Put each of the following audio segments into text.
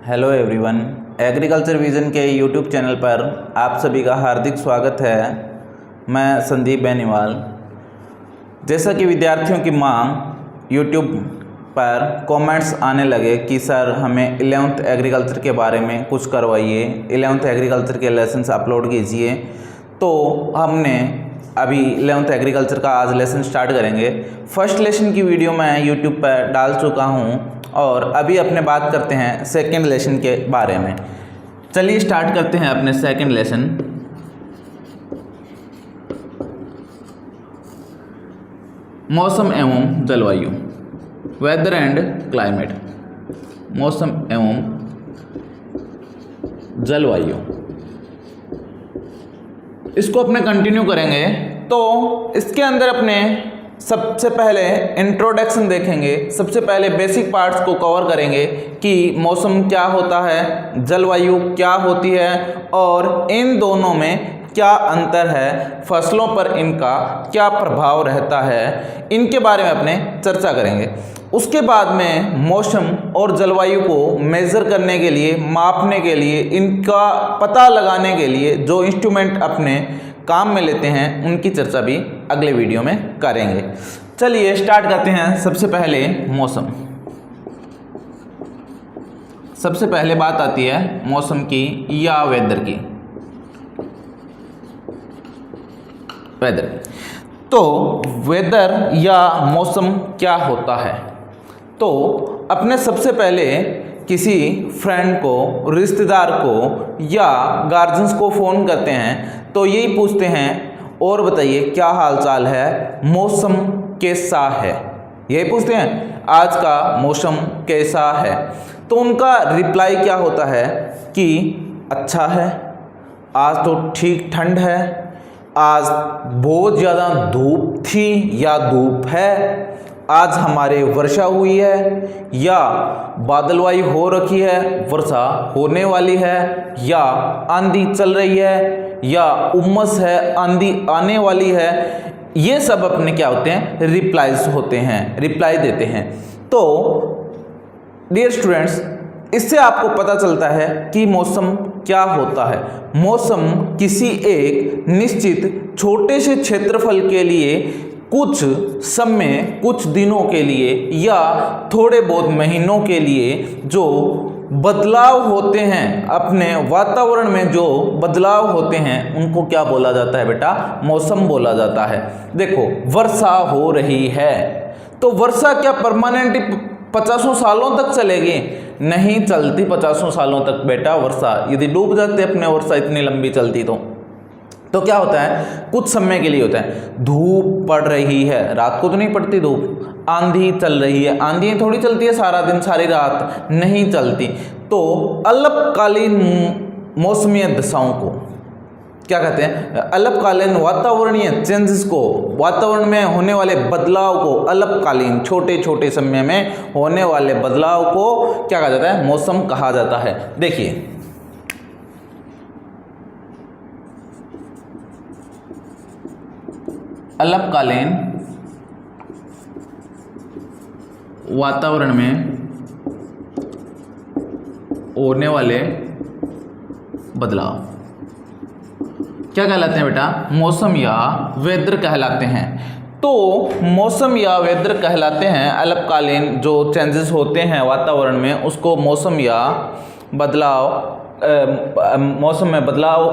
Hello everyone, agriculture vision के YouTube channel पर आप सभी का हार्दिक स्वागत है। मैं संदीप बेनीवाल। जैसा कि विद्यार्थियों की मांग यूट्यूब पर कमेंट्स आने लगे कि सर हमें 11th एग्रीकल्चर के बारे में कुछ करवाइए, 11th एग्रीकल्चर के लेसन्स अपलोड कीजिए, तो हमने अभी 11th एग्रीकल्चर का आज लेसन स्टार्ट करेंगे। फर्स्ट लेसन की वीडियो मैं यूट्यूब पर डाल चुका हूँ और अभी अपने बात करते हैं सेकंड लेसन के बारे में। चलिए स्टार्ट करते हैं अपने सेकंड लेसन। मौसम एवं जलवायु, वेदर एंड क्लाइमेट। मौसम एवं जलवायु, इसको अपने कंटिन्यू करेंगे। तो इसके अंदर अपने सबसे पहले इंट्रोडक्शन देखेंगे, सबसे पहले बेसिक पार्ट्स को कवर करेंगे कि मौसम क्या होता है, जलवायु क्या होती है और इन दोनों में क्या अंतर है, फसलों पर इनका क्या प्रभाव रहता है, इनके बारे में अपने चर्चा करेंगे। उसके बाद में मौसम और जलवायु को मेज़र करने के लिए, मापने के लिए, इनका पता लगाने के लिए जो इंस्ट्रूमेंट अपने काम में लेते हैं उनकी चर्चा भी अगले वीडियो में करेंगे। चलिए स्टार्ट करते हैं। सबसे पहले मौसम। सबसे पहले बात आती है मौसम की या वेदर की। वेदर, तो वेदर या मौसम क्या होता है? तो अपने सबसे पहले किसी फ्रेंड को, रिश्तेदार को या गार्जियंस को फ़ोन करते हैं तो यही पूछते हैं, और बताइए क्या हाल चाल है, मौसम कैसा है, यही पूछते हैं आज का मौसम कैसा है। तो उनका रिप्लाई क्या होता है कि अच्छा है, आज तो ठीक ठंड है, आज बहुत ज़्यादा धूप थी या धूप है, आज हमारे वर्षा हुई है या बादलवाई हो रखी है, वर्षा होने वाली है, या आंधी चल रही है, या उमस है, आंधी आने वाली है। ये सब अपने क्या होते हैं, रिप्लाईज होते हैं, रिप्लाई देते हैं। तो डियर स्टूडेंट्स, इससे आपको पता चलता है कि मौसम क्या होता है। मौसम किसी एक निश्चित छोटे से क्षेत्रफल के लिए कुछ समय, कुछ दिनों के लिए या थोड़े बहुत महीनों के लिए जो बदलाव होते हैं, अपने वातावरण में जो बदलाव होते हैं, उनको क्या बोला जाता है बेटा? मौसम बोला जाता है। देखो, वर्षा हो रही है तो वर्षा क्या परमानेंटली 50 सालों तक चलेगी? नहीं चलती 50 सालों तक बेटा वर्षा। यदि डूब जाते अपने वर्षा इतनी लंबी चलती तो क्या होता है, कुछ समय के लिए होता है। धूप पड़ रही है, रात को तो नहीं पड़ती धूप। आंधी चल रही है, आंधी थोड़ी चलती है सारा दिन सारी रात, नहीं चलती। तो अल्पकालीन मौसमी दशाओं को क्या कहते हैं? अल्पकालीन वातावरणीय चेंजेस को, वातावरण में होने वाले बदलाव को, अल्पकालीन छोटे छोटे समय में होने वाले बदलाव को क्या कहा जाता है? मौसम कहा जाता है। देखिए, अल्पकालीन वातावरण में होने वाले बदलाव क्या कहलाते हैं बेटा? मौसम या वेदर कहलाते हैं। तो मौसम या वेदर कहलाते हैं अल्पकालीन जो चेंजेस होते हैं वातावरण में, उसको मौसम या बदलाव, मौसम में बदलाव,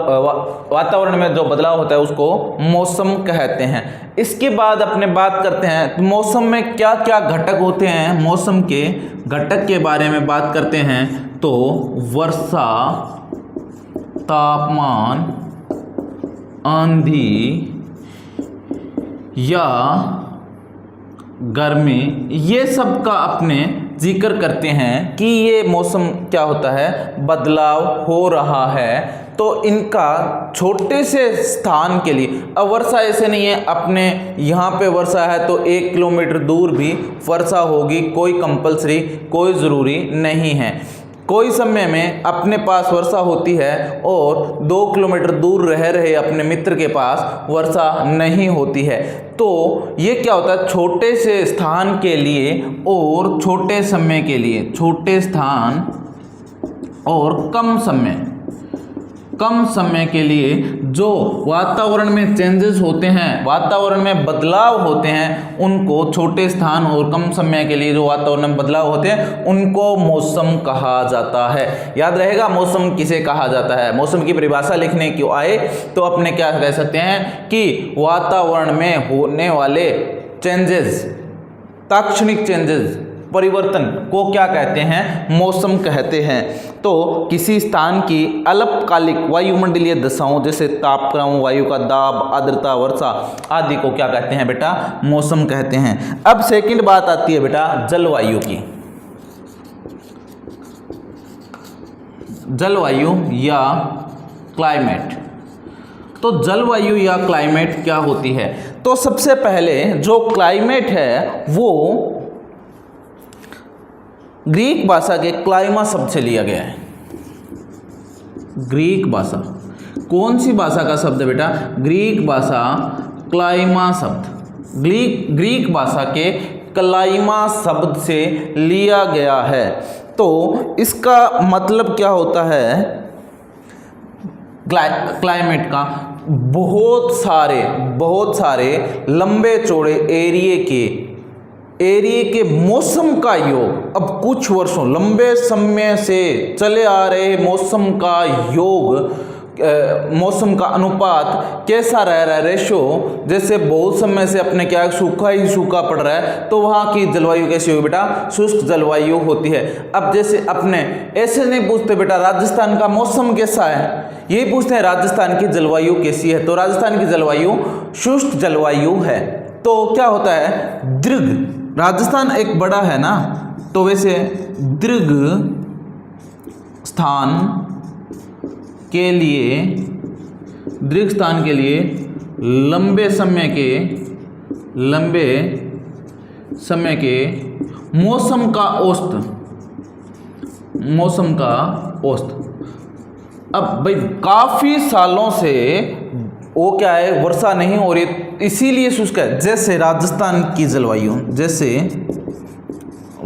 वातावरण में जो बदलाव होता है उसको मौसम कहते हैं। इसके बाद अपने बात करते हैं मौसम में क्या क्या घटक होते हैं। मौसम के घटक के बारे में बात करते हैं तो वर्षा, तापमान, आंधी या गर्मी, ये सब का अपने जिक्र करते हैं कि ये मौसम क्या होता है, बदलाव हो रहा है। तो इनका छोटे से स्थान के लिए, अब वर्षा ऐसे नहीं है अपने यहाँ पे वर्षा है तो 1 किलोमीटर दूर भी वर्षा होगी, कोई कंपलसरी, कोई ज़रूरी नहीं है। कोई समय में अपने पास वर्षा होती है और 2 किलोमीटर दूर रह रहे अपने मित्र के पास वर्षा नहीं होती है। तो ये क्या होता है, छोटे से स्थान के लिए और छोटे समय के लिए, छोटे स्थान और कम समय के लिए जो वातावरण में चेंजेस होते हैं, वातावरण में बदलाव होते हैं, उनको छोटे स्थान और कम समय के लिए जो वातावरण में बदलाव होते हैं उनको मौसम कहा जाता है। याद रहेगा मौसम किसे कहा जाता है। मौसम की परिभाषा लिखने क्यों आए तो अपने क्या कह सकते हैं कि वातावरण में होने वाले चेंजेस, तात्क्षणिक चेंजेस, परिवर्तन को क्या कहते हैं, मौसम कहते हैं। तो किसी स्थान की अल्पकालिक वायुमंडलीय दशाओं जैसे तापक्रम, वायु का दाब, आर्द्रता, वर्षा आदि को क्या कहते हैं बेटा, मौसम कहते हैं। अब सेकंड बात आती है बेटा जलवायु की। जलवायु या क्लाइमेट। तो जलवायु या क्लाइमेट क्या होती है? तो सबसे पहले जो क्लाइमेट है वो ग्रीक भाषा के क्लाइमा शब्द से लिया गया है। ग्रीक भाषा, कौन सी भाषा का शब्द है बेटा? ग्रीक भाषा क्लाइमा शब्द, ग्रीक भाषा के क्लाइमा शब्द से लिया गया है। तो इसका मतलब क्या होता है क्लाइमेट का? बहुत सारे लंबे चौड़े एरिए के मौसम का योग, अब कुछ वर्षों लंबे समय से चले आ रहे मौसम का योग, मौसम का अनुपात कैसा रह रहा है, रेशो, जैसे बहुत समय से अपने क्या सूखा ही सूखा पड़ रहा है तो वहाँ की जलवायु कैसी होगी बेटा? शुष्क जलवायु होती है। अब जैसे अपने ऐसे नहीं पूछते बेटा राजस्थान का मौसम कैसा है, यही पूछते हैं राजस्थान की जलवायु कैसी है, तो राजस्थान की जलवायु शुष्क जलवायु है। तो क्या होता है दीर्घ, राजस्थान एक बड़ा है ना, तो वैसे दीर्घ स्थान के लिए लंबे समय के मौसम का औसत। अब भाई काफी सालों से वो क्या है, वर्षा नहीं हो रही, इसीलिए शुष्क है। जैसे राजस्थान की जलवायु, जैसे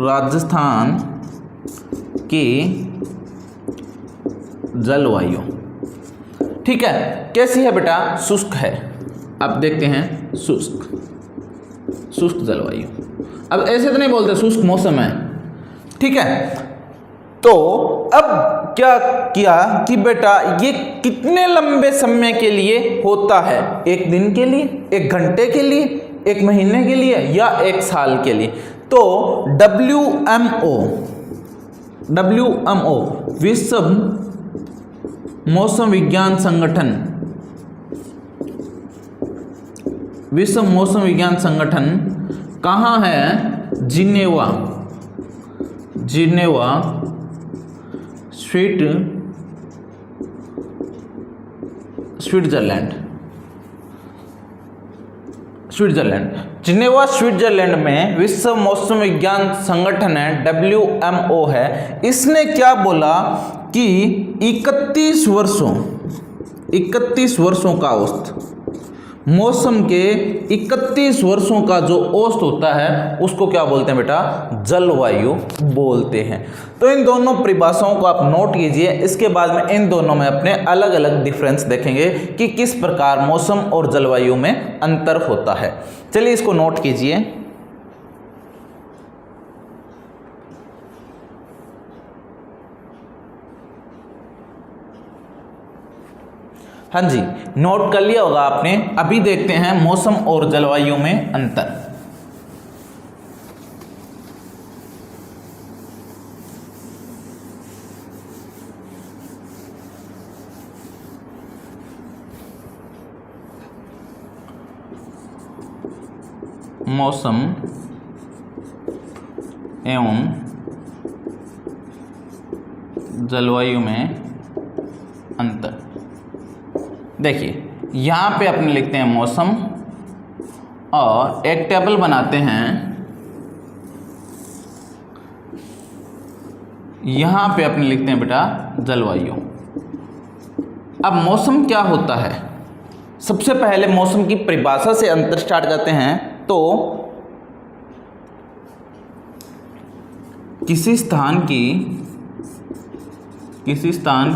राजस्थान की जलवायु, ठीक है, कैसी है बेटा? शुष्क है। अब देखते हैं शुष्क जलवायु। अब ऐसे तो नहीं बोलते शुष्क मौसम है, ठीक है। तो अब क्या किया कि बेटा ये कितने लंबे समय के लिए होता है? एक दिन के लिए, एक घंटे के लिए, एक महीने के लिए या एक साल के लिए? तो WMO विश्व मौसम विज्ञान संगठन कहाँ है? Geneva Switzerland. जिनेवा स्विट्जरलैंड में विश्व मौसम विज्ञान संगठन है, WMO है। इसने क्या बोला कि 31 वर्षों का औसत, मौसम के 31 वर्षों का जो औसत होता है उसको क्या बोलते हैं बेटा? जलवायु बोलते हैं। तो इन दोनों परिभाषाओं को आप नोट कीजिए। इसके बाद में इन दोनों में अपने अलग अलग डिफरेंस देखेंगे कि किस प्रकार मौसम और जलवायु में अंतर होता है। चलिए इसको नोट कीजिए। हाँ जी, नोट कर लिया होगा आपने। अभी देखते हैं मौसम और जलवायु में अंतर। मौसम एवं जलवायु में अंतर। देखिए यहाँ पे अपने लिखते हैं मौसम और एक टेबल बनाते हैं। यहाँ पे अपने लिखते हैं बेटा जलवायु। अब मौसम क्या होता है? सबसे पहले मौसम की परिभाषा से अंतर स्टार्ट करते हैं। तो किसी स्थान किसी स्थान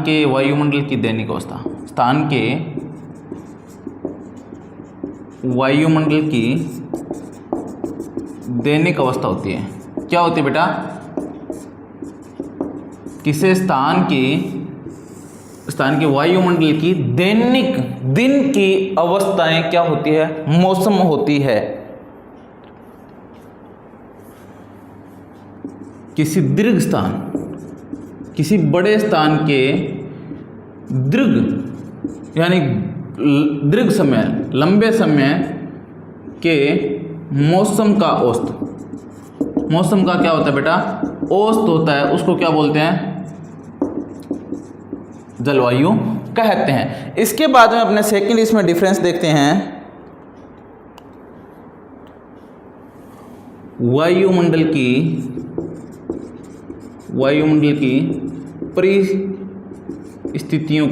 के वायुमंडल की दैनिक अवस्था, स्थान के वायुमंडल की दैनिक अवस्था होती है। क्या होती है बेटा? किसी स्थान के वायुमंडल की दैनिक दिन की अवस्थाएं क्या होती है? मौसम होती है। किसी दीर्घ स्थान, किसी बड़े स्थान के दीर्घ यानी दीर्घ समय, लंबे समय के मौसम का औसत, मौसम का क्या होता है बेटा? औसत होता है। उसको क्या बोलते हैं? जलवायु कहते हैं। इसके बाद में अपने सेकंड इसमें डिफरेंस देखते हैं। वायुमंडल की परिस्थितियों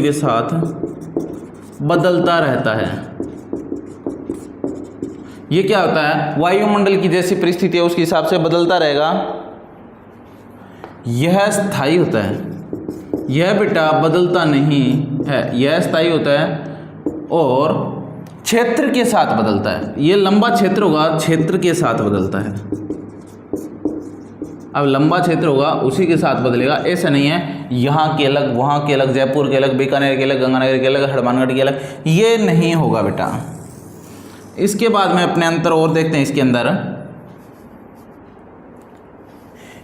के साथ बदलता रहता है। ये क्या होता है? वायुमंडल की जैसी परिस्थिति है उसके हिसाब से बदलता रहेगा। यह स्थायी होता है। यह बेटा बदलता नहीं है, यह स्थायी होता है और क्षेत्र के साथ बदलता है। ये लंबा क्षेत्र होगा, क्षेत्र के साथ बदलता है। अब लंबा क्षेत्र होगा उसी के साथ बदलेगा। ऐसा नहीं है यहाँ के अलग, वहाँ के अलग, जयपुर के अलग, बीकानेर के अलग, गंगानगर के अलग, हनुमानगढ़ के अलग, ये नहीं होगा बेटा। इसके बाद में अपने अंतर और देखते हैं। इसके अंदर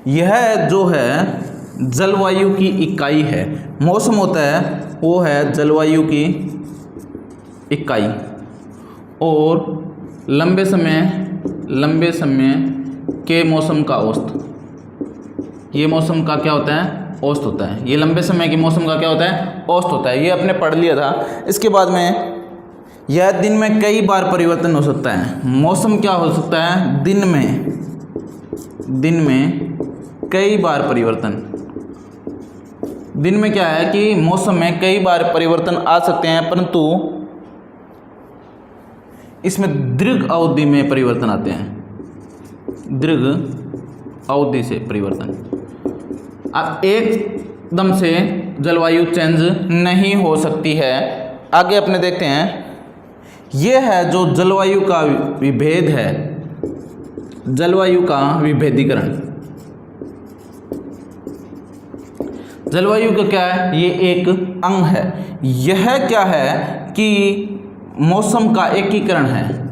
यह जो है जलवायु की इकाई है। मौसम होता है वो है जलवायु की इकाई और लंबे समय के मौसम का औसत। ये मौसम का क्या होता है? औसत होता है। ये लंबे समय के मौसम का क्या होता है? औसत होता है। ये आपने पढ़ लिया था। इसके बाद में यह दिन में कई बार परिवर्तन हो सकता है। मौसम क्या हो सकता है? दिन में कई बार परिवर्तन। दिन में क्या है कि मौसम में कई बार परिवर्तन आ सकते हैं, परंतु इसमें दीर्घ अवधि में परिवर्तन आते हैं। दीर्घ अवधि से परिवर्तन। अब एकदम से जलवायु चेंज नहीं हो सकती है। आगे अपने देखते हैं। यह है जो जलवायु का विभेद है, जलवायु का विभेदीकरण। जलवायु का क्या है? ये एक अंग है। यह क्या है कि मौसम का एकीकरण है।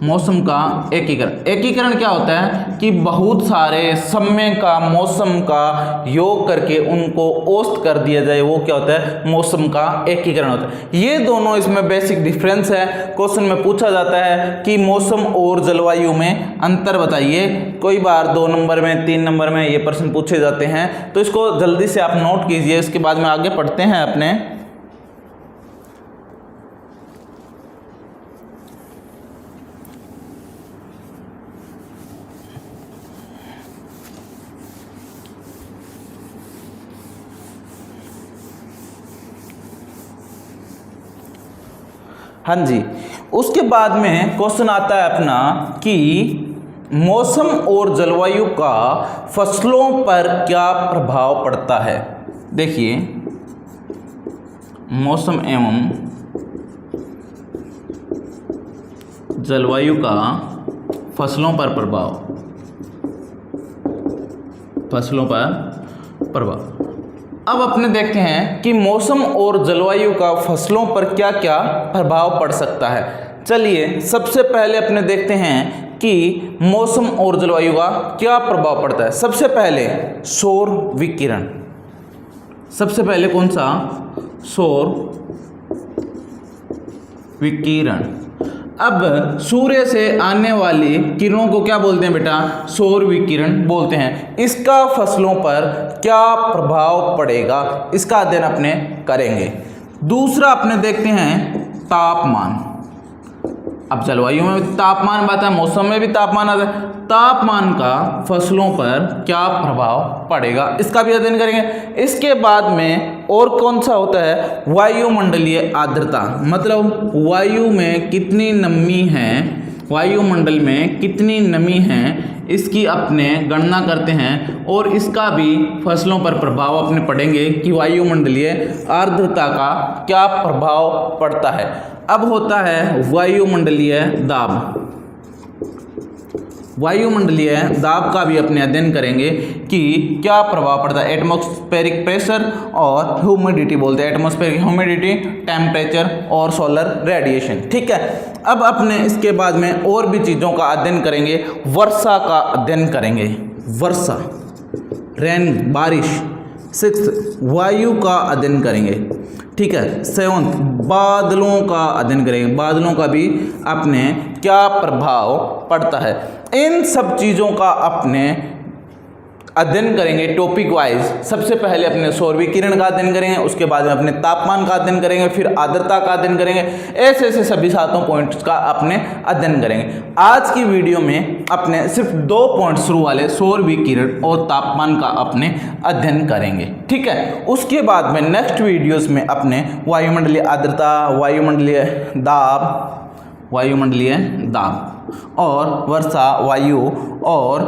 मौसम का एकीकरण क्या होता है कि बहुत सारे समय का, मौसम का योग करके उनको औसत कर दिया जाए, वो क्या होता है? मौसम का एकीकरण होता है। ये दोनों इसमें बेसिक डिफरेंस है। क्वेश्चन में पूछा जाता है कि मौसम और जलवायु में अंतर बताइए। कोई बार 2 नंबर में, 3 नंबर में ये प्रश्न पूछे जाते हैं, तो इसको जल्दी से आप नोट कीजिए। इसके बाद में आगे पढ़ते हैं अपने। हाँ जी, उसके बाद में क्वेश्चन आता है अपना कि मौसम और जलवायु का फसलों पर क्या प्रभाव पड़ता है। देखिए, मौसम एवं जलवायु का फसलों पर प्रभाव, अब अपने देखते हैं कि मौसम और जलवायु का फसलों पर क्या क्या प्रभाव पड़ सकता है। चलिए सबसे पहले अपने देखते हैं कि मौसम और जलवायु का क्या प्रभाव पड़ता है। सबसे पहले सौर विकिरण। सबसे पहले कौन सा? सौर विकिरण। अब सूर्य से आने वाली किरणों को क्या बोलते हैं बेटा? सौर विकिरण बोलते हैं। इसका फसलों पर क्या प्रभाव पड़ेगा, इसका अध्ययन अपने करेंगे। दूसरा अपने देखते हैं तापमान। अब जलवायु में भी तापमान आता है, मौसम में भी तापमान आता है। तापमान का फसलों पर क्या प्रभाव पड़ेगा, इसका भी अध्ययन करेंगे। इसके बाद में और कौन सा होता है? वायुमंडलीय आर्द्रता, मतलब वायु में कितनी नमी है वायुमंडल में कितनी नमी है इसकी अपने गणना करते हैं और इसका भी फसलों पर प्रभाव अपने पड़ेंगे कि वायुमंडलीय आर्द्रता का क्या प्रभाव पड़ता है। अब होता है वायुमंडलीय दाब। वायुमंडलीय दाब का भी अपने अध्ययन करेंगे कि क्या प्रभाव पड़ता है। एटमॉस्फेरिक प्रेशर और ह्यूमिडिटी बोलते हैं, एटमॉस्फेरिक ह्यूमिडिटी, टेम्परेचर और सोलर रेडिएशन। ठीक है, अब अपने इसके बाद में और भी चीज़ों का अध्ययन करेंगे। वर्षा का अध्ययन करेंगे, वर्षा, रेन, बारिश। 6 वायु का अध्ययन करेंगे। ठीक है, 7 बादलों का अध्ययन करेंगे, बादलों का भी अपने क्या प्रभाव पड़ता है। इन सब चीज़ों का अपने अध्ययन करेंगे टॉपिक वाइज। सबसे पहले अपने सौर विकिरण का अध्ययन करेंगे, उसके बाद में अपने तापमान का अध्ययन करेंगे, फिर आर्द्रता का अध्ययन करेंगे। ऐसे ऐसे सभी 7 पॉइंट्स का अपने अध्ययन करेंगे। आज की वीडियो में अपने सिर्फ 2 पॉइंट शुरू वाले सौर विकिरण और तापमान का अपने अध्ययन करेंगे। ठीक है, उसके बाद में नेक्स्ट वीडियोस में अपने वायुमंडलीय आर्द्रता, वायुमंडलीय दाब और वर्षा, वायु और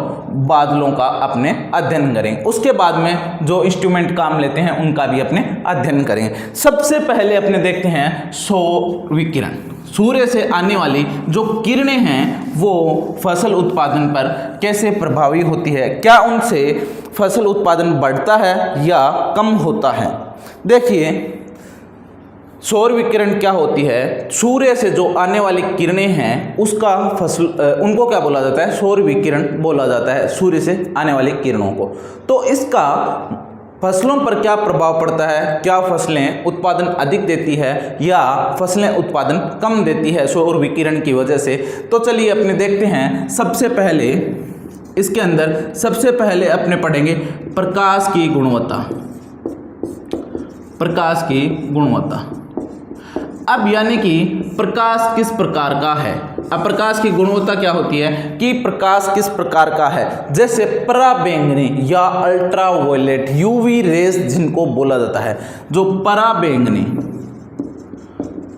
बादलों का अपने अध्ययन करेंगे। उसके बाद में जो इंस्ट्रूमेंट काम लेते हैं उनका भी अपने अध्ययन करेंगे। सबसे पहले अपने देखते हैं सौर विकिरण। सूर्य से आने वाली जो किरणें हैं वो फसल उत्पादन पर कैसे प्रभावी होती है, क्या उनसे फसल उत्पादन बढ़ता है या कम होता है। देखिए, सौर विकिरण क्या होती है, सूर्य से जो आने वाली किरणें हैं उसका उनको क्या बोला जाता है, सौर विकिरण बोला जाता है, सूर्य से आने वाली किरणों को। तो इसका फसलों पर क्या प्रभाव पड़ता है, क्या फसलें उत्पादन अधिक देती है या फसलें उत्पादन कम देती है सौर विकिरण की वजह से। तो चलिए अपने देखते हैं। सबसे पहले इसके अंदर सबसे पहले अपने पढ़ेंगे प्रकाश की गुणवत्ता। प्रकाश की गुणवत्ता, अब यानी कि प्रकाश किस प्रकार का है। अब प्रकाश की गुणवत्ता क्या होती है कि प्रकाश किस प्रकार का है। जैसे पराबैंगनी या अल्ट्रावायलेट यूवी रेज जिनको बोला जाता है, जो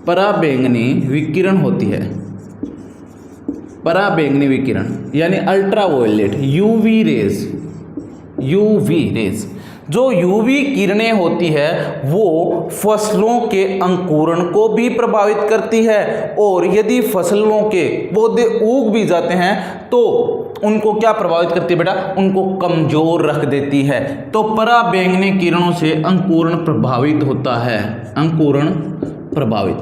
पराबैंगनी विकिरण होती है, पराबैंगनी विकिरण यानी अल्ट्रावायलेट यूवी रेज, जो यूवी किरणें होती है वो फसलों के अंकुरण को भी प्रभावित करती है और यदि फसलों के पौधे उग भी जाते हैं तो उनको क्या प्रभावित करती है बेटा, उनको कमजोर रख देती है। तो पराबैंगनी किरणों से अंकुरण प्रभावित होता है, अंकुरण प्रभावित।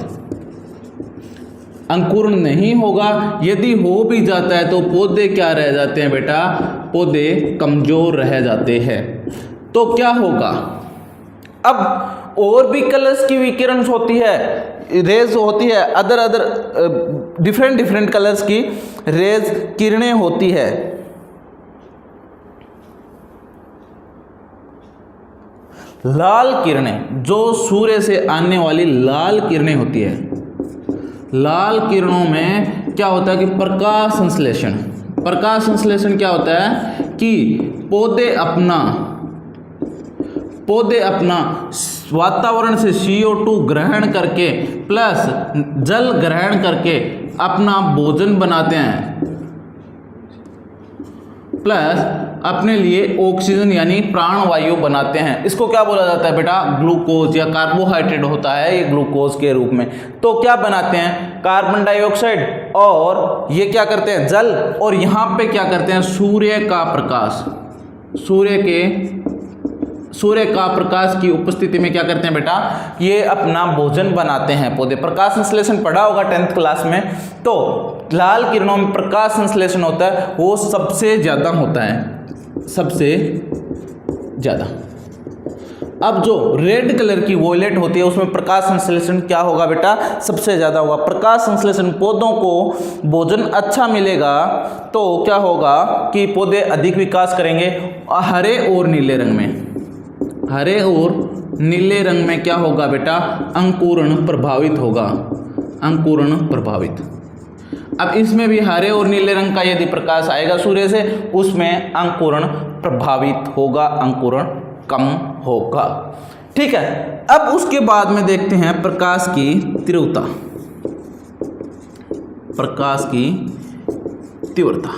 अंकुरण नहीं होगा, यदि हो भी जाता है तो पौधे क्या रह जाते हैं बेटा, पौधे कमजोर रह जाते हैं। तो क्या होगा, अब और भी कलर्स की विकिरण होती है, रेज होती है, अदर डिफरेंट कलर्स की रेज किरणें होती है। लाल किरणें, जो सूर्य से आने वाली लाल किरणें होती है, लाल किरणों में क्या होता है कि प्रकाश संश्लेषण। प्रकाश संश्लेषण क्या होता है कि पौधे अपना वातावरण से CO2 ग्रहण करके प्लस जल ग्रहण करके अपना भोजन बनाते हैं, प्लस अपने लिए ऑक्सीजन यानी प्राणवायु बनाते हैं। इसको क्या बोला जाता है बेटा, ग्लूकोज या कार्बोहाइड्रेट होता है ये ग्लूकोज के रूप में। तो क्या बनाते हैं, कार्बन डाइऑक्साइड, और ये क्या करते हैं, जल, और यहाँ पे क्या करते हैं, सूर्य का प्रकाश। सूर्य का प्रकाश की उपस्थिति में क्या करते हैं बेटा, ये अपना भोजन बनाते हैं पौधे। प्रकाश संश्लेषण पढ़ा होगा 10th क्लास में। तो लाल किरणों में प्रकाश संश्लेषण होता है, वो सबसे ज़्यादा होता है, सबसे ज़्यादा। अब जो रेड कलर की वॉयलेट होती है उसमें प्रकाश संश्लेषण क्या होगा बेटा, सबसे ज़्यादा होगा। प्रकाश संश्लेषण, पौधों को भोजन अच्छा मिलेगा तो क्या होगा कि पौधे अधिक विकास करेंगे। हरे और नीले रंग में, हरे और नीले रंग में क्या होगा बेटा, अंकुरण प्रभावित होगा, अंकुरण प्रभावित। अब इसमें भी हरे और नीले रंग का यदि प्रकाश आएगा सूर्य से, उसमें अंकुरण प्रभावित होगा, अंकुरण कम होगा। ठीक है, अब उसके बाद में देखते हैं प्रकाश की तीव्रता। प्रकाश की तीव्रता।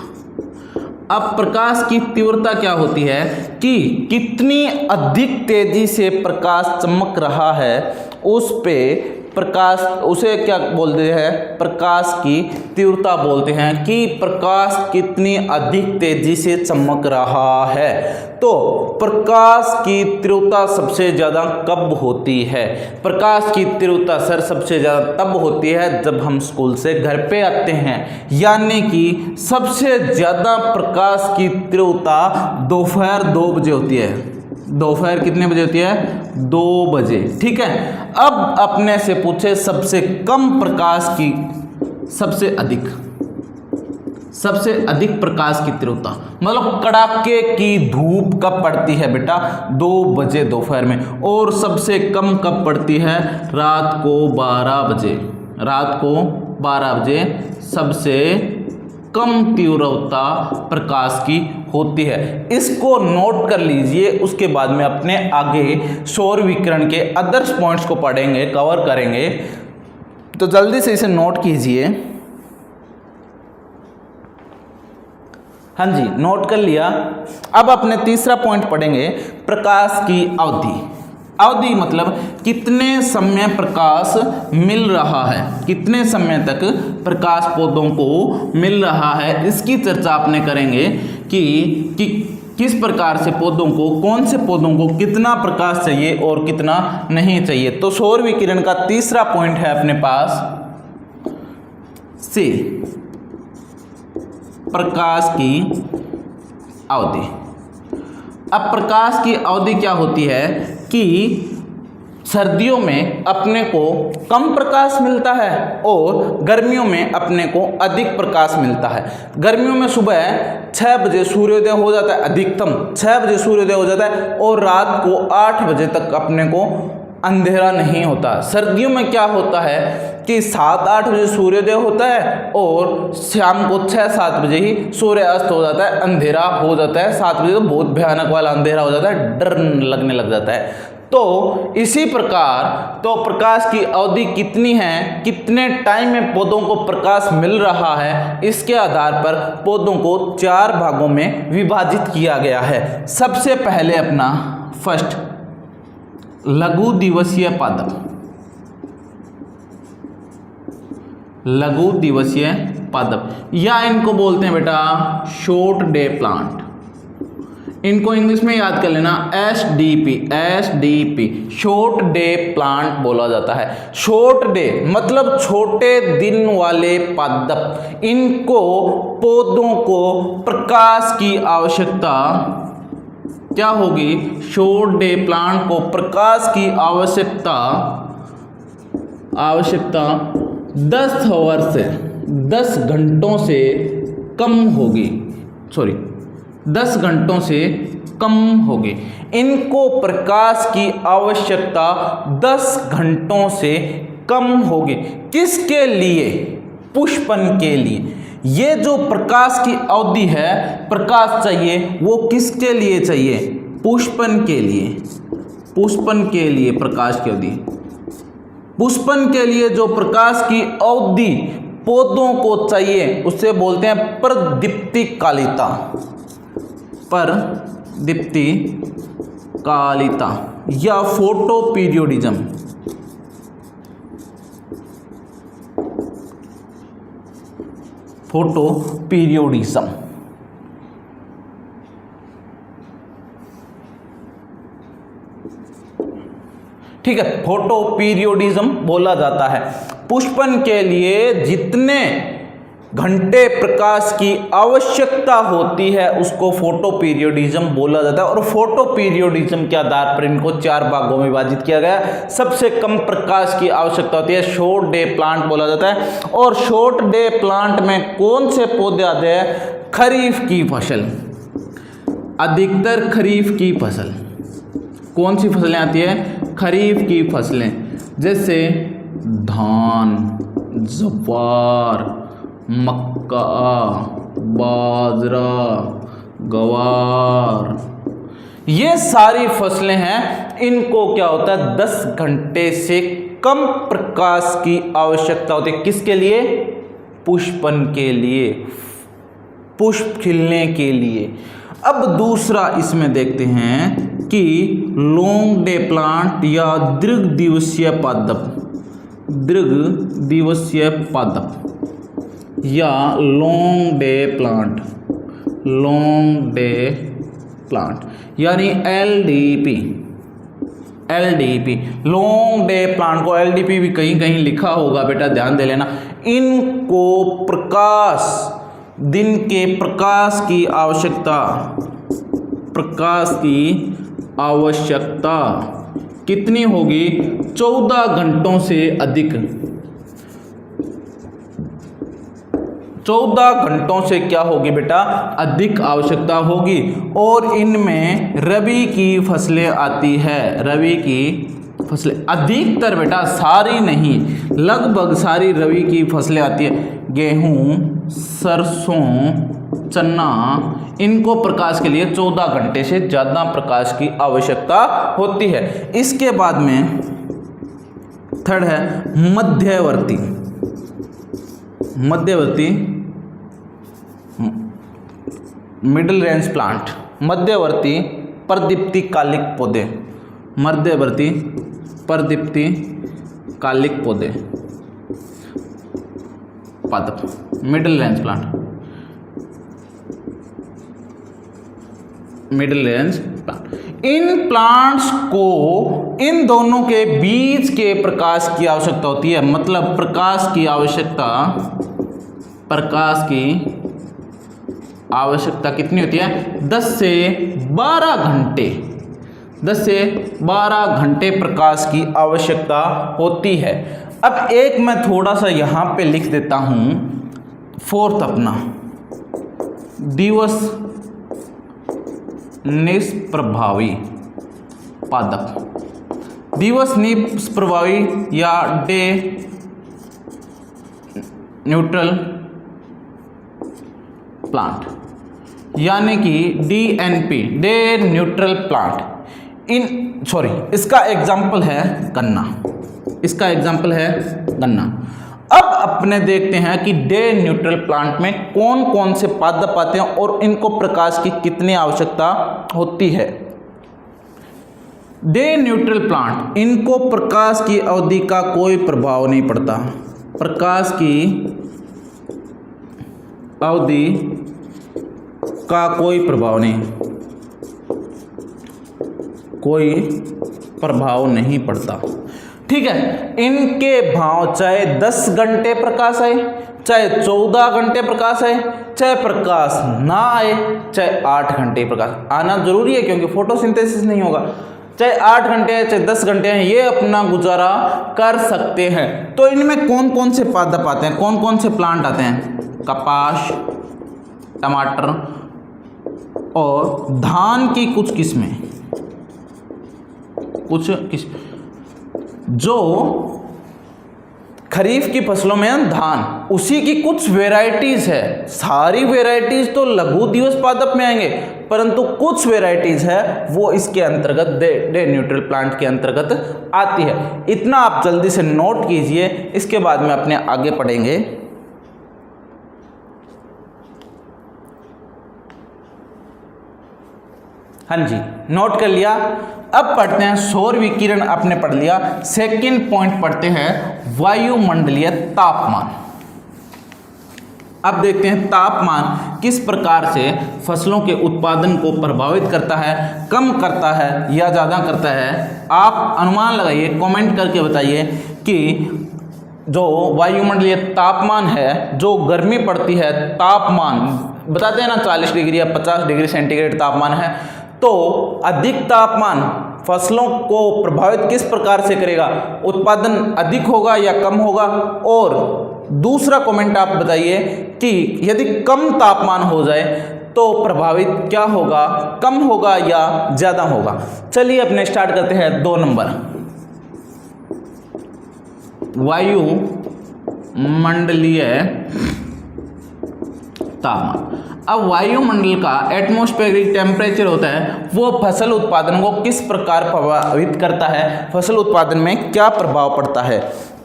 अब प्रकाश की तीव्रता क्या होती है कि कितनी अधिक तेजी से प्रकाश चमक रहा है उस पे प्रकाश, उसे क्या बोलते हैं, प्रकाश की तीव्रता बोलते हैं कि प्रकाश कितनी अधिक तेजी से चमक रहा है। तो प्रकाश की तीव्रता सबसे ज़्यादा कब होती है? प्रकाश की तीव्रता सर सबसे ज़्यादा तब होती है जब हम स्कूल से घर पे आते हैं, यानी कि सबसे ज़्यादा प्रकाश की तीव्रता दोपहर 2 बजे होती है। दोपहर कितने बजे होती है? 2 बजे। ठीक है। अब अपने से पूछे सबसे कम प्रकाश की, सबसे अधिक प्रकाश की तीव्रता, मतलब कड़ाके की धूप कब पड़ती है बेटा? 2 बजे दोपहर में। और सबसे कम कब पड़ती है? रात को 12 बजे। रात को 12 बजे सबसे कम तीव्रता प्रकाश की होती है। इसको नोट कर लीजिए, उसके बाद में अपने आगे सौर विकिरण के अदर्स पॉइंट्स को पढ़ेंगे, कवर करेंगे, तो जल्दी से इसे नोट कीजिए। हाँ जी, नोट कर लिया। अब अपने तीसरा पॉइंट पढ़ेंगे, प्रकाश की अवधि। अवधि मतलब कितने समय प्रकाश मिल रहा है, कितने समय तक प्रकाश पौधों को मिल रहा है, इसकी चर्चा आपने करेंगे कि किस प्रकार से पौधों को, कौन से पौधों को कितना प्रकाश चाहिए और कितना नहीं चाहिए। तो सौर विकिरण का तीसरा पॉइंट है अपने पास से प्रकाश की अवधि। अब प्रकाश की अवधि क्या होती है कि सर्दियों में अपने को कम प्रकाश मिलता है और गर्मियों में अपने को अधिक प्रकाश मिलता है। गर्मियों में सुबह 6 बजे सूर्योदय हो जाता है, अधिकतम 6 बजे सूर्योदय हो जाता है और रात को 8 बजे तक अपने को अंधेरा नहीं होता। सर्दियों में क्या होता है कि 7-8 बजे सूर्योदय होता है और शाम को 6-7 बजे ही सूर्य अस्त हो जाता है, अंधेरा हो जाता है। 7 बजे तो बहुत भयानक वाला अंधेरा हो जाता है, डर लगने लग जाता है। तो इसी प्रकार तो प्रकाश की अवधि कितनी है, कितने टाइम में पौधों को प्रकाश मिल रहा है, इसके आधार पर पौधों को 4 भागों में विभाजित किया गया है। सबसे पहले अपना फर्स्ट लघु दिवसीय पादप। लघु दिवसीय पादप या इनको बोलते हैं बेटा शॉर्ट डे प्लांट। इनको इंग्लिश में याद कर लेना, एसडीपी शॉर्ट डे प्लांट बोला जाता है। शॉर्ट डे मतलब छोटे दिन वाले पादप। इनको पौधों को प्रकाश की आवश्यकता क्या होगी? शॉर्ट डे प्लांट को प्रकाश की आवश्यकता 10 आवर से 10 घंटों से कम होगी। 10 घंटों से कम होगी। इनको प्रकाश की आवश्यकता 10 घंटों से कम होगी। किसके लिए? पुष्पन के लिए। ये जो प्रकाश की अवधि है, प्रकाश चाहिए, वो किसके लिए चाहिए? पुष्पन के लिए। पुष्पन के लिए प्रकाश की अवधि। पुष्पन के लिए जो प्रकाश की अवधि पौधों को चाहिए उसे बोलते हैं परदीप्तिकालिता। परदीप्तिकालिता या फोटोपीरियोडिज्म। फोटोपीरियोडिज्म। ठीक है, फोटोपीरियोडिज्म बोला जाता है। पुष्पन के लिए जितने घंटे प्रकाश की आवश्यकता होती है उसको फोटोपीरियोडिज्म बोला जाता है। और फोटोपीरियोडिज्म के आधार पर इनको 4 भागों में विभाजित किया गया। सबसे कम प्रकाश की आवश्यकता होती है, शॉर्ट डे प्लांट बोला जाता है। और शॉर्ट डे प्लांट में कौन से पौधे आते हैं? खरीफ की फसल, अधिकतर खरीफ की फसल। कौन सी फसलें आती है? खरीफ की फसलें, जैसे धान, ज्वार, मक्का, बाजरा, गवार, ये सारी फसलें हैं। इनको क्या होता है? 10 घंटे से कम प्रकाश की आवश्यकता होती है। किसके लिए? पुष्पन के लिए। पुष्प खिलने के लिए। अब दूसरा इसमें देखते हैं कि लॉन्ग डे प्लांट या दीर्घ दिवसीय पादप या लॉन्ग डे प्लांट यानी एलडीपी लॉन्ग डे प्लांट को एलडीपी भी कहीं कहीं लिखा होगा बेटा, ध्यान दे लेना। इनको दिन के प्रकाश की आवश्यकता कितनी होगी? 14 घंटों से अधिक। 14 घंटों से क्या होगी बेटा? अधिक आवश्यकता होगी। और इनमें रबी की फसलें आती है। रबी की फसलें अधिकतर बेटा, सारी नहीं, लगभग सारी रबी की फसलें आती है। गेहूं, सरसों, चना, इनको प्रकाश के लिए 14 घंटे से ज़्यादा प्रकाश की आवश्यकता होती है। इसके बाद में थर्ड है मध्यवर्ती मिडिल रेंज प्लांट, मध्यवर्ती परदीप्तिकालिक पौधे, पादप, middle range plant. In plants को इन दोनों के बीच के प्रकाश की आवश्यकता होती है। मतलब प्रकाश की आवश्यकता कितनी होती है? 10 से 12 घंटे प्रकाश की आवश्यकता होती है। अब एक मैं थोड़ा सा यहाँ पे लिख देता हूँ, फोर्थ अपना दिवस निष्प्रभावी पादप, दिवस निष्प्रभावी या डे न्यूट्रल प्लांट, यानी कि DNP, डे न्यूट्रल प्लांट। इसका एग्जाम्पल है गन्ना। अब अपने देखते हैं कि डे न्यूट्रल प्लांट में कौन कौन से पादप आते हैं और इनको प्रकाश की कितनी आवश्यकता होती है। डे न्यूट्रल प्लांट, इनको प्रकाश की अवधि का कोई प्रभाव नहीं पड़ता। प्रकाश की अवधि का कोई प्रभाव नहीं पड़ता। ठीक है, इनके भाव चाहे 10 घंटे प्रकाश आए, चाहे 14 घंटे प्रकाश आए, चाहे प्रकाश ना आए, चाहे 8 घंटे प्रकाश आना जरूरी है क्योंकि फोटोसिंथेसिस नहीं होगा। चाहे 8 घंटे हैं, चाहे 10 घंटे हैं, ये अपना गुजारा कर सकते हैं। तो इनमें कौन कौन से पादप आते हैं, कौन कौन से प्लांट आते हैं? कपास, टमाटर और धान की कुछ किस्में, जो खरीफ की फसलों में धान, उसी की कुछ वेराइटीज है। सारी वेराइटीज तो लघु दिवस पादप में आएंगे, परंतु कुछ वेराइटीज है वो इसके अंतर्गत डे न्यूट्रल प्लांट के अंतर्गत आती है। इतना आप जल्दी से नोट कीजिए, इसके बाद में अपने आगे पढ़ेंगे। हाँ जी, नोट कर लिया। अब पढ़ते हैं सौर विकिरण, आपने पढ़ लिया। सेकंड पॉइंट पढ़ते हैं वायुमंडलीय तापमान। अब देखते हैं तापमान किस प्रकार से फसलों के उत्पादन को प्रभावित करता है, कम करता है या ज़्यादा करता है। आप अनुमान लगाइए, कमेंट करके बताइए कि जो वायुमंडलीय तापमान है, जो गर्मी पड़ती है, तापमान बताते हैं ना 40 डिग्री या 50 डिग्री सेंटीग्रेड तापमान है, तो अधिक तापमान फसलों को प्रभावित किस प्रकार से करेगा? उत्पादन अधिक होगा या कम होगा? और दूसरा कमेंट आप बताइए कि यदि कम तापमान हो जाए तो प्रभावित क्या होगा, कम होगा या ज़्यादा होगा। चलिए अपने स्टार्ट करते हैं 2 नंबर, वायुमंडलीय तापमान। अब वायुमंडल का एटमॉस्फेरिक टेम्परेचर होता है, वो फसल उत्पादन को किस प्रकार प्रभावित करता है, फसल उत्पादन में क्या प्रभाव पड़ता है।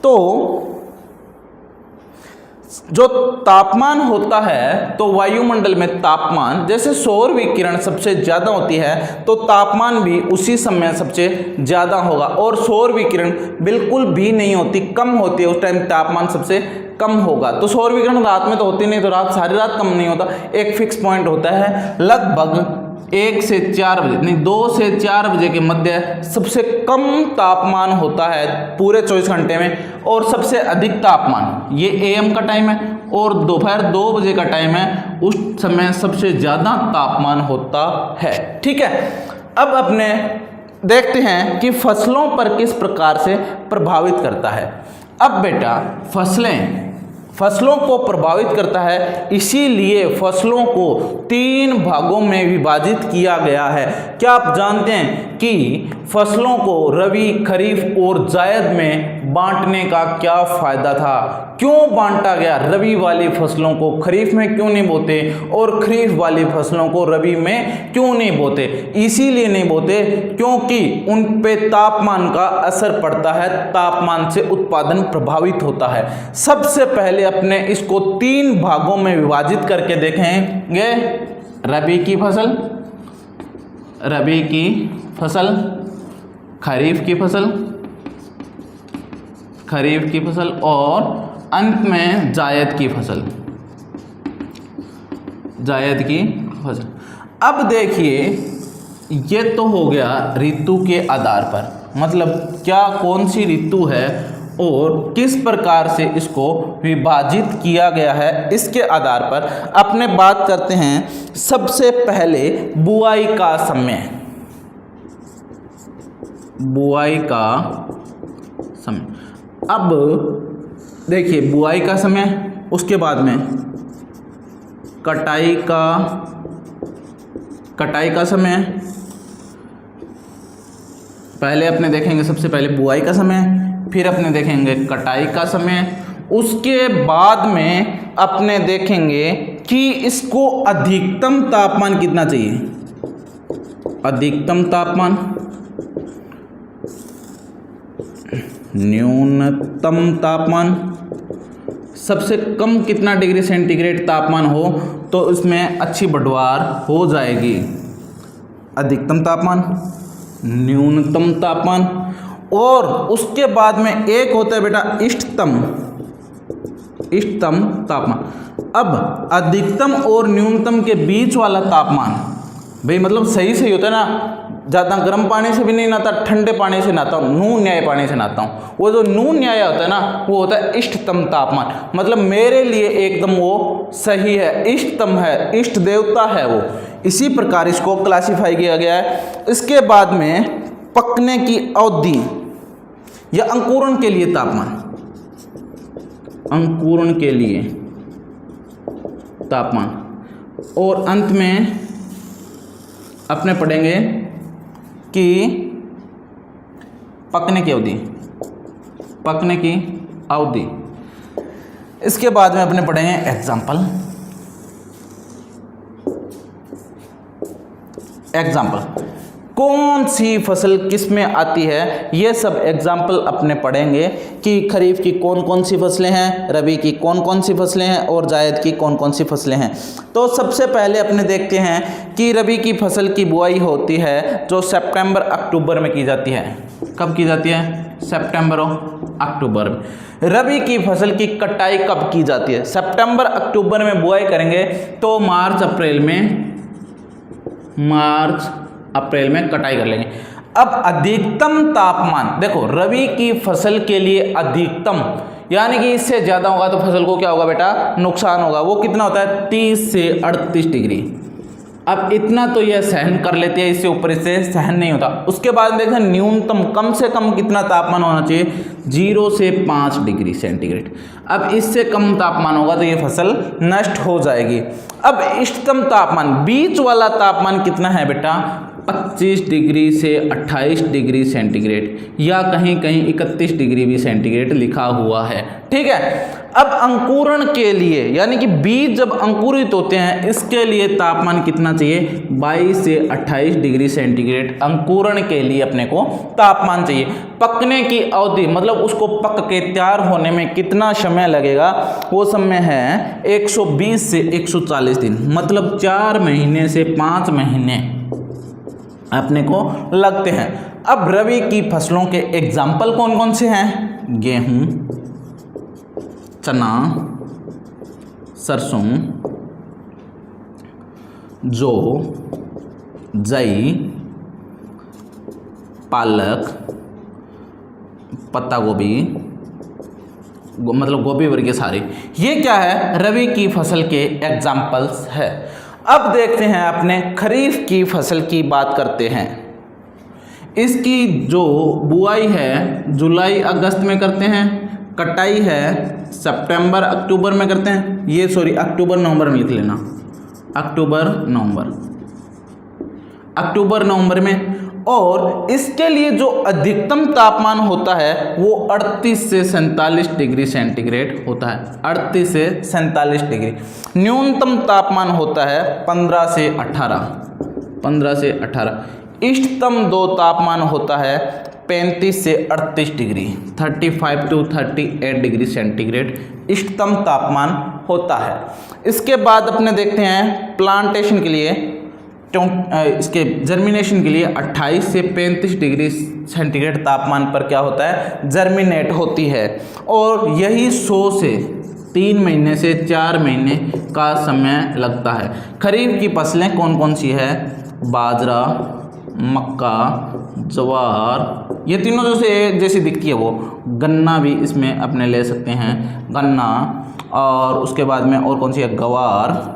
तो जो तापमान होता है तो वायुमंडल में तापमान, जैसे सौर विकिरण सबसे ज़्यादा होती है तो तापमान भी उसी समय सबसे ज़्यादा होगा, और सौर विकिरण बिल्कुल भी नहीं होती, कम होती है, उस टाइम तापमान सबसे कम होगा। तो सौर विकिरण रात में तो होती नहीं, तो रात सारी रात कम नहीं होता, एक फिक्स पॉइंट होता है लगभग 1 से 4 बजे, नहीं 2 से 4 बजे के मध्य सबसे कम तापमान होता है पूरे 24 घंटे में, और सबसे अधिक तापमान ये AM का टाइम है, और दोपहर 2 बजे का टाइम है, उस समय सबसे ज़्यादा तापमान होता है। ठीक है, अब अपने देखते हैं कि फसलों पर किस प्रकार से प्रभावित करता है। अब बेटा फसलों को प्रभावित करता है, इसीलिए फसलों को 3 भागों में विभाजित किया गया है। क्या आप जानते हैं कि फसलों को रबी, खरीफ और जायद में बांटने का क्या फायदा था? क्यों बांटा गया? रबी वाली फसलों को खरीफ में क्यों नहीं बोते और खरीफ वाली फसलों को रबी में क्यों नहीं बोते? इसीलिए नहीं बोते क्योंकि उन पे तापमान का असर पड़ता है, तापमान से उत्पादन प्रभावित होता है। सबसे पहले अपने इसको 3 भागों में विभाजित करके देखेंगे। रबी की फसल, खरीफ की फसल और अंत में जायद की फसल। अब देखिए, ये तो हो गया ऋतु के आधार पर, मतलब क्या कौन सी ऋतु है और किस प्रकार से इसको विभाजित किया गया है, इसके आधार पर अपने बात करते हैं। सबसे पहले बुआई का समय, अब देखिए बुआई का समय, उसके बाद में कटाई का समय। पहले अपने देखेंगे सबसे पहले बुआई का समय, फिर अपने देखेंगे कटाई का समय, उसके बाद में अपने देखेंगे कि इसको अधिकतम तापमान कितना चाहिए, अधिकतम तापमान, न्यूनतम तापमान, सबसे कम कितना डिग्री सेंटीग्रेड तापमान हो तो उसमें अच्छी बढ़वार हो जाएगी। अधिकतम तापमान, न्यूनतम तापमान, और उसके बाद में एक होता है बेटा इष्टतम तापमान। अब अधिकतम और न्यूनतम के बीच वाला तापमान, भाई मतलब सही होता है ना, ज़्यादा गर्म पानी से भी नहीं नहाता, ठंडे पानी से नहाता हूँ, नून न्याय पानी से नहाता हूँ। वो जो नून न्याय होता है ना, वो होता है इष्टतम तापमान, मतलब मेरे लिए एकदम वो सही है, इष्टतम है, इष्ट देवता है वो। इसी प्रकार इसको क्लासिफाई किया गया है। इसके बाद में पकने की अवधि या अंकुरण के लिए तापमान, अंकुरण के लिए तापमान, और अंत में अपने पढ़ेंगे कि पकने की अवधि। इसके बाद में अपने पढ़ेंगे एग्जाम्पल। कौन सी फसल किस में आती है, ये सब एग्जाम्पल अपने पढ़ेंगे कि खरीफ की कौन कौन सी फसलें हैं, रबी की कौन कौन सी फसलें हैं और जायद की कौन कौन सी फसलें हैं। तो सबसे पहले अपने देखते हैं कि रबी की फसल की बुआई होती है जो सितंबर अक्टूबर में की जाती है। कब की जाती है? सितंबर और अक्टूबर में। रबी की फसल की कटाई कब की जाती है? सितंबर अक्टूबर में बुआई करेंगे तो मार्च अप्रैल में कटाई कर लेंगे। अब अधिकतम तापमान देखो, रबी की फसल के लिए अधिकतम यानी कि इससे ज़्यादा होगा तो फसल को क्या होगा बेटा? नुकसान होगा। वो कितना होता है? 30 से 38 डिग्री। अब इतना तो यह सहन कर लेते हैं, इससे ऊपर इससे सहन नहीं होता। उसके बाद देखें न्यूनतम, कम से कम कितना तापमान होना चाहिए? 0 से 5 डिग्री सेंटीग्रेड। अब इससे कम तापमान होगा तो ये फसल नष्ट हो जाएगी। अब इष्टतम तापमान, बीच वाला तापमान कितना है बेटा? 25 डिग्री से 28 डिग्री सेंटीग्रेड या कहीं कहीं 31 डिग्री भी सेंटीग्रेड लिखा हुआ है। ठीक है, अब अंकुरण के लिए यानी कि बीज जब अंकुरित होते हैं इसके लिए तापमान कितना चाहिए, 22 से 28 डिग्री सेंटीग्रेड अंकुरण के लिए अपने को तापमान चाहिए। पकने की अवधि मतलब उसको पक के तैयार होने में कितना समय लगेगा, वो समय है 120 से 140 दिन, मतलब 4 महीने से 5 महीने अपने को लगते हैं। अब रबी की फसलों के एग्जाम्पल कौन कौन से हैं, गेहूं, चना, सरसों, जौ, जई, पालक, पत्ता गोभी, मतलब गोभी वर्गीय सारे, ये क्या है, रबी की फसल के एग्जाम्पल्स है। अब देखते हैं अपने खरीफ की फसल की बात करते हैं। इसकी जो बुआई है जुलाई अगस्त में करते हैं, कटाई है सितंबर अक्टूबर में करते हैं, ये सॉरी अक्टूबर नवंबर में लिख लेना, अक्टूबर नवंबर में। और इसके लिए जो अधिकतम तापमान होता है वो 38 से 47 डिग्री सेंटीग्रेड होता है, 38 से 47 डिग्री। न्यूनतम तापमान होता है 15 से 18। इष्टतम दो तापमान होता है 35 से 38 डिग्री, 35 टू 38 डिग्री सेंटीग्रेड इष्टतम तापमान होता है। इसके बाद अपने देखते हैं प्लांटेशन के लिए, इसके जर्मिनेशन के लिए 28 से 35 डिग्री सेंटीग्रेड तापमान पर क्या होता है, जर्मिनेट होती है। और यही 100 से 3 महीने से 4 महीने का समय लगता है। खरीफ की फसलें कौन कौन सी है, बाजरा, मक्का, ज्वार, ये तीनों जैसी दिखती है वो, गन्ना भी इसमें अपने ले सकते हैं, गन्ना। और उसके बाद में और कौन सी है, गवार,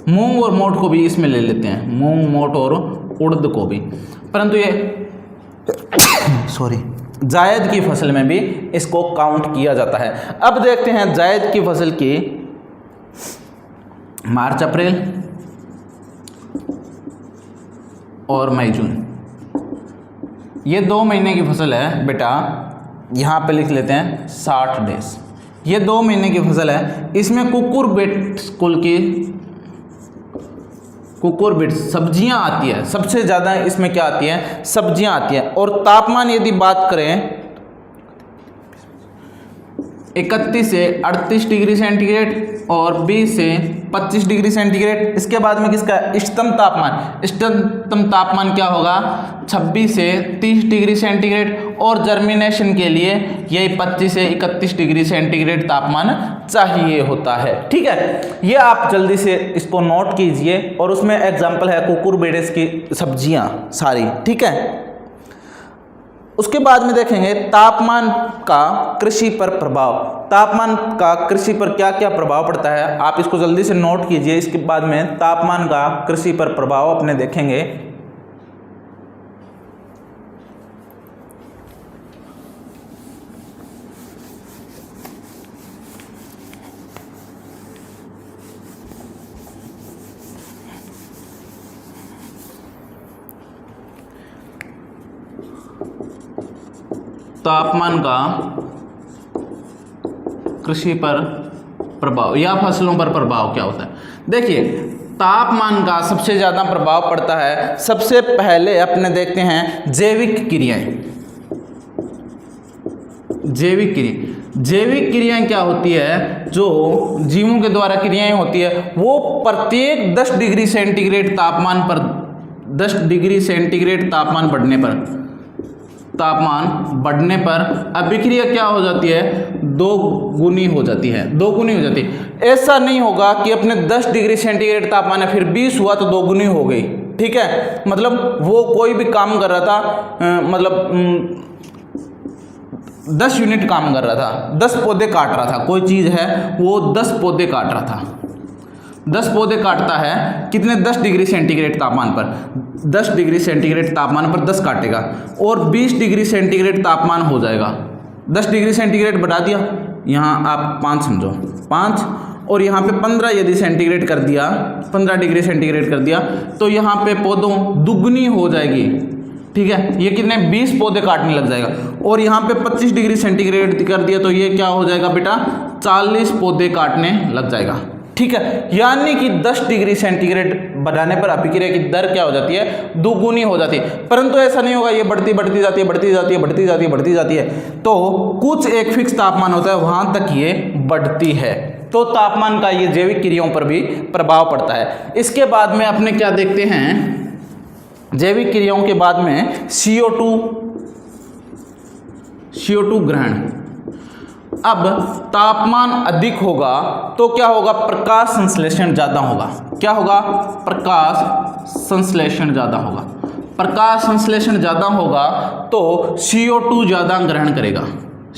मूंग और मोठ को भी इसमें ले लेते हैं, मूंग, मोठ और उड़द को भी। परंतु ये जायद की फसल में भी इसको काउंट किया जाता है। अब देखते हैं जायद की फसल की मार्च अप्रैल और मई जून, ये 2 महीने की फसल है बेटा, यहाँ पे लिख लेते हैं 60 डेज। ये 2 महीने की फसल है, इसमें कुकुरबिट कुल की कुकुरबिट सब्जियां आती है, सबसे ज़्यादा इसमें क्या आती है, सब्जियां आती है। और तापमान यदि बात करें 31 से 38 डिग्री सेंटीग्रेड और 20 से 25 डिग्री सेंटीग्रेड। इसके बाद में किसका इष्टतम तापमान क्या होगा, 26 से 30 डिग्री सेंटीग्रेड। और जर्मिनेशन के लिए यही 25 से 31 डिग्री सेंटीग्रेड तापमान चाहिए होता है। ठीक है, ये आप जल्दी से इसको नोट कीजिए। और उसमें एग्जाम्पल है कुकुरबिटेस की सब्जियां सारी। ठीक है, उसके बाद में देखेंगे तापमान का कृषि पर प्रभाव। तापमान का कृषि पर क्या क्या प्रभाव पड़ता है, आप इसको जल्दी से नोट कीजिए। इसके बाद में तापमान का कृषि पर प्रभाव अपने देखेंगे। तापमान का कृषि पर प्रभाव या फसलों पर प्रभाव क्या होता है। देखिए, तापमान का सबसे ज़्यादा प्रभाव पड़ता है, सबसे पहले अपने देखते हैं जैविक क्रियाएं। जैविक क्रियाएं क्या होती है, जो जीवों के द्वारा क्रियाएं होती है, वो प्रत्येक 10 डिग्री सेंटीग्रेड तापमान पर 10 डिग्री सेंटीग्रेड तापमान बढ़ने पर अभिक्रिया क्या हो जाती है, दो गुनी हो जाती है। ऐसा नहीं होगा कि अपने 10 डिग्री सेंटीग्रेड तापमान है फिर 20 हुआ तो 2 गुनी हो गई। ठीक है, मतलब वो कोई भी काम कर रहा था, मतलब 10 यूनिट काम कर रहा था, 10 पौधे काट रहा था, कोई चीज़ है वो 10 पौधे काट रहा था, 10 पौधे काटता है कितने, 10 डिग्री सेंटीग्रेड तापमान पर, 10 डिग्री सेंटीग्रेड तापमान पर 10 काटेगा और 20 डिग्री सेंटीग्रेड तापमान हो जाएगा। 10 डिग्री सेंटीग्रेड बढ़ा दिया, यहाँ आप 5 समझो, 5 और यहाँ पे 15 यदि सेंटीग्रेड कर दिया, 15 डिग्री सेंटीग्रेड कर दिया, तो यहाँ पे पौधों दुगनी हो जाएगी। ठीक है, ये कितने 20 पौधे काटने लग जाएगा। और यहाँ पे 25 डिग्री सेंटीग्रेड कर दिया तो ये क्या हो जाएगा बेटा 40 पौधे काटने लग जाएगा। ठीक है, यानी कि 10 डिग्री सेंटीग्रेड बढ़ाने पर अभिक्रिया की दर क्या हो जाती है, दोगुनी हो जाती है। परंतु ऐसा नहीं होगा, ये बढ़ती जाती है। तो कुछ एक फिक्स तापमान होता है, वहां तक ये बढ़ती है। तो तापमान का ये जैविक क्रियाओं पर भी प्रभाव पड़ता है। इसके बाद में अपने क्या देखते हैं, जैविक क्रियाओं के बाद में CO2 ग्रहण। अब तापमान अधिक होगा तो क्या होगा, प्रकाश संश्लेषण ज्यादा होगा। क्या होगा, प्रकाश संश्लेषण ज्यादा होगा। प्रकाश संश्लेषण ज्यादा होगा तो CO2 ज्यादा ग्रहण करेगा।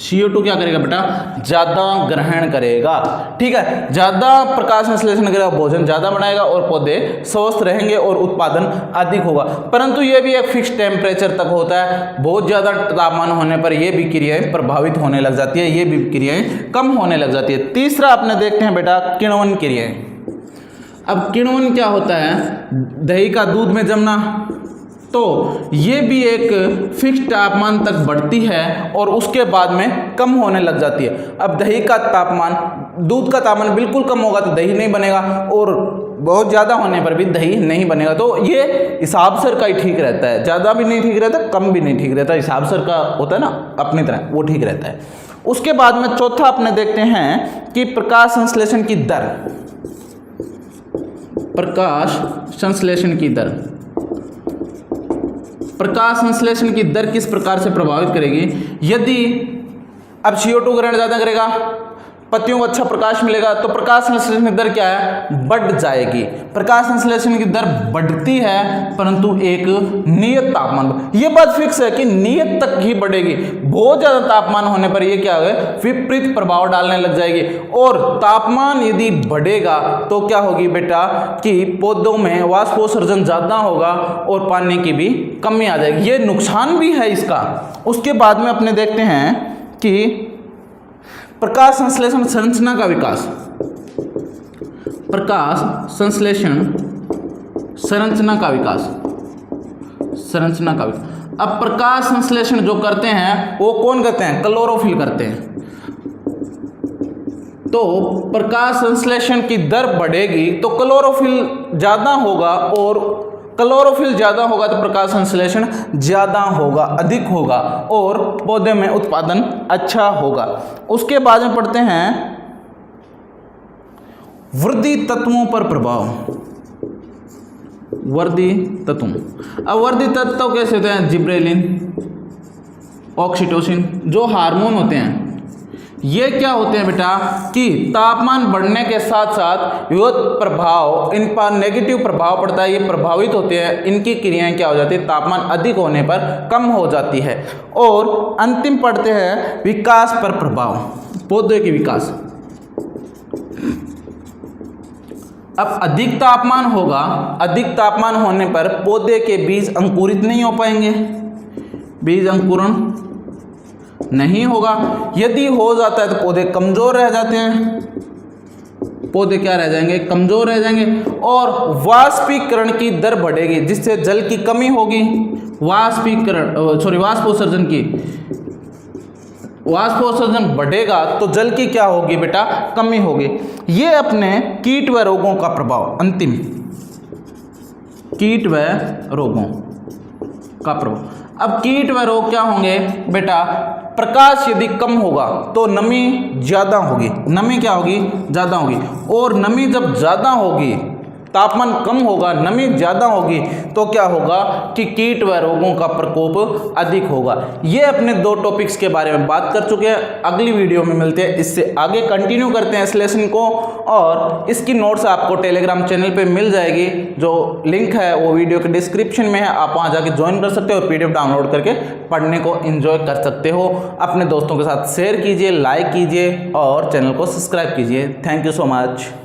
CO2 क्या करेगा बेटा, ज्यादा ग्रहण करेगा। ठीक है, ज्यादा प्रकाश संश्लेषण करेगा, भोजन ज्यादा बनाएगा और पौधे स्वस्थ रहेंगे और उत्पादन अधिक होगा। परंतु यह भी एक फिक्स टेम्परेचर तक होता है। बहुत ज्यादा तापमान होने पर यह भी क्रियाएं प्रभावित होने लग जाती है, ये भी क्रियाएं कम होने लग जाती है। तीसरा अपने देखते हैं बेटा किण्वन क्रियाएं। अब किण्वन क्या होता है, दही का दूध में जमना। तो ये भी एक फिक्स तापमान तक बढ़ती है और उसके बाद में कम होने लग जाती है। अब दही का तापमान, दूध का तापमान बिल्कुल कम होगा तो दही नहीं बनेगा, और बहुत ज़्यादा होने पर भी दही नहीं बनेगा। तो ये हिसाब सर का ही ठीक रहता है, ज़्यादा भी नहीं ठीक रहता, कम भी नहीं ठीक रहता। हिसाब सर का होता है ना अपनी तरह, वो ठीक रहता है। उसके बाद में चौथा अपने देखते हैं कि प्रकाश संश्लेषण की दर। प्रकाश संश्लेषण की दर, प्रकाश संश्लेषण की दर किस प्रकार से प्रभावित करेगी। यदि अब CO2 ग्रहण ज्यादा करेगा, पत्तियों को अच्छा प्रकाश मिलेगा, तो प्रकाश संश्लेषण की दर क्या है, बढ़ जाएगी। प्रकाश संश्लेषण की दर बढ़ती है परंतु एक नियत तापमान, ये बात फिक्स है कि नियत तक ही बढ़ेगी। बहुत ज्यादा तापमान होने पर ये क्या है, विपरीत प्रभाव डालने लग जाएगी। और तापमान यदि बढ़ेगा तो क्या होगी बेटा कि पौधों में वाष्पोत्सर्जन ज्यादा होगा और पानी की भी कमी आ जाएगी। ये नुकसान भी है इसका। उसके बाद में अपने देखते हैं कि प्रकाश संश्लेषण संरचना का विकास। प्रकाश संश्लेषण संरचना का विकास, संरचना का विकास। अब प्रकाश संश्लेषण जो करते हैं वो कौन करते हैं, क्लोरोफिल करते हैं। तो प्रकाश संश्लेषण की दर बढ़ेगी तो क्लोरोफिल ज्यादा होगा, और क्लोरोफिल ज्यादा होगा तो प्रकाश संश्लेषण ज्यादा होगा, अधिक होगा, और पौधे में उत्पादन अच्छा होगा। उसके बाद में पढ़ते हैं वृद्धि तत्वों पर प्रभाव। वृद्धि तत्व, अब वृद्धि तत्व कैसे होते हैं, जिब्रेलिन, ऑक्सीटोसिन, जो हार्मोन होते हैं, ये क्या होते हैं बेटा कि तापमान बढ़ने के साथ साथ विरोध प्रभाव, इन पर नेगेटिव प्रभाव पड़ता है, ये प्रभावित होते हैं। इनकी क्रियाएं क्या हो जाती है, तापमान अधिक होने पर कम हो जाती है। और अंतिम पढ़ते हैं विकास पर प्रभाव, पौधे के विकास। अब अधिक तापमान होगा, अधिक तापमान होने पर पौधे के बीज अंकुरित नहीं हो पाएंगे, बीज अंकुरण नहीं होगा। यदि हो जाता है तो पौधे कमजोर रह जाते हैं, पौधे क्या रह जाएंगे, कमजोर रह जाएंगे। और वाष्पीकरण की दर बढ़ेगी जिससे जल की कमी होगी, वाष्पोत्सर्जन की, वाष्पोत्सर्जन बढ़ेगा तो जल की क्या होगी बेटा, कमी होगी। ये अपने कीट व रोगों का प्रभाव, अंतिम कीट व रोगों का प्रभाव। अब कीट व रोग क्या होंगे बेटा, प्रकाश यदि कम होगा तो नमी ज्यादा होगी, नमी क्या होगी, ज्यादा होगी। और नमी जब ज्यादा होगी, तापमान कम होगा, नमी ज्यादा होगी, तो क्या होगा कि कीट व रोगों का प्रकोप अधिक होगा। ये अपने दो टॉपिक्स के बारे में बात कर चुके हैं। अगली वीडियो में मिलते हैं, इससे आगे कंटिन्यू करते हैं इस लेसन को। और इसकी नोट्स आपको टेलीग्राम चैनल पे मिल जाएगी, जो लिंक है वो वीडियो के डिस्क्रिप्शन में है, आप वहाँ जाके ज्वाइन कर सकते हो और PDF डाउनलोड करके पढ़ने को एंजॉय कर सकते हो। अपने दोस्तों के साथ शेयर कीजिए, लाइक कीजिए और चैनल को सब्सक्राइब कीजिए। Thank you so much.